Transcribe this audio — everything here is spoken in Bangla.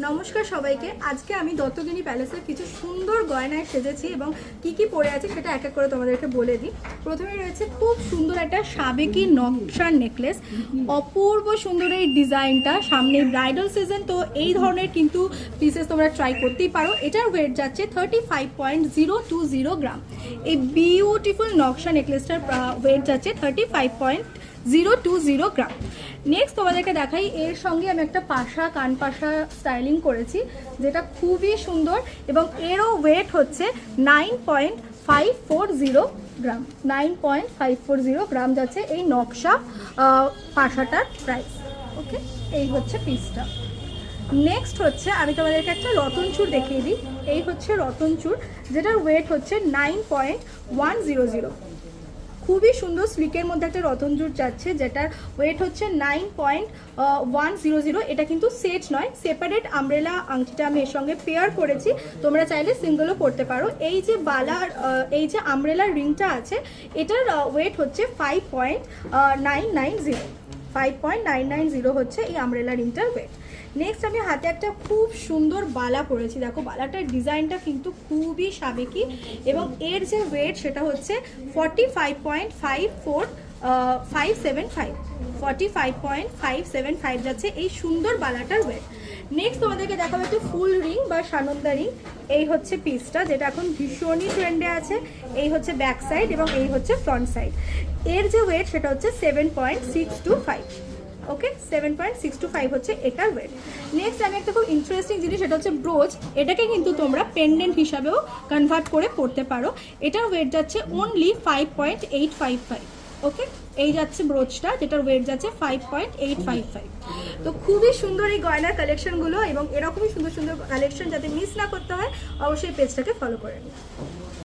নমস্কার সবাইকে। আজকে আমি দত্তগিনী প্যালেসের কিছু সুন্দর গয়নায় সেজেছি এবং কি কি পরে আছে সেটা এক এক করে তোমাদেরকে বলে দিই। প্রথমে রয়েছে খুব সুন্দর একটা সাবেকি নকশার নেকলেস, অপূর্ব সুন্দর এই ডিজাইনটা। সামনে ব্রাইডাল সিজন, তো এই ধরনের কিন্তু পিসেস তোমরা ট্রাই করতেই পারো। এটার ওয়েট যাচ্ছে 35.020 গ্রাম। এই বিউটিফুল নকশা নেকলেসটার ওয়েট যাচ্ছে 35.020 গ্রাম। নেক্সট তোমাদেরকে দেখাই, এর সঙ্গে আমি একটা পাশা কান পাশা স্টাইলিং করেছি যেটা খুবই সুন্দর এবং এরও ওয়েট হচ্ছে 9.540 গ্রাম। 9.540 গ্রাম যাচ্ছে এই নকশা পাশাটার প্রাইস। ওকে, এই হচ্ছে পিসটা। নেক্সট হচ্ছে আমি তোমাদেরকে একটা রতনচুর দেখিয়ে দিই। এই হচ্ছে রতনচুর, যেটার ওয়েট হচ্ছে 9.100। খুবই সুন্দর স্লিকের মধ্যে একটা রতনচুর যাচ্ছে, যেটার ওয়েট হচ্ছে 9.100। এটা কিন্তু সেট নয়, সেপারেট আমব্রেলা আংটিটা আমি এর সঙ্গে পেয়ার করেছি। তোমরা চাইলে সিঙ্গেলও পরতে পারো। এই যে বালার এই যে আমব্রেলার রিংটা আছে, এটার ওয়েট হচ্ছে 5.990। 5.990 হচ্ছে এই আমব্রেলা রিংটার ওয়েট। নেক্সট আমি হাতে একটা খুব সুন্দর বালা পরেছি। দেখো বালাটার ডিজাইনটা কিন্তু খুবই সাবেকি এবং এর যে ওয়েট সেটা হচ্ছে 45.575। 45.575 যাচ্ছে এই সুন্দর বালাটার ওয়েট। নেক্সট তোমাদেরকে দেখাবো একটা ফুল রিং বা সানন্দা রিং। এই হচ্ছে পিসটা, যেটা এখন ভীষণই ট্রেন্ডে আছে। এই হচ্ছে ব্যাক সাইড এবং এই হচ্ছে ফ্রন্ট সাইড। এর যে ওয়েট সেটা হচ্ছে 7.625। ওকে, 7.625 হচ্ছে এটার ওয়েট। নেক্সট আমি একটা খুব ইন্টারেস্টিং জিনিস, সেটা হচ্ছে ব্রোচ। এটাকে কিন্তু তোমরা পেন্ডেন্ট হিসাবেও কনভার্ট করে পড়তে পারো। এটার ওয়েট যাচ্ছে অনলি 5.855। ওকে, এই যাচ্ছে ব্রোচটা, যেটার ওয়েট যাচ্ছে 5.855। তো খুবই সুন্দর এই গয়নার কালেকশনগুলো, এবং এরকমই সুন্দর সুন্দর কালেকশন যাতে মিস না করতে হয় অবশ্যই পেজটাকে ফলো করে নিন।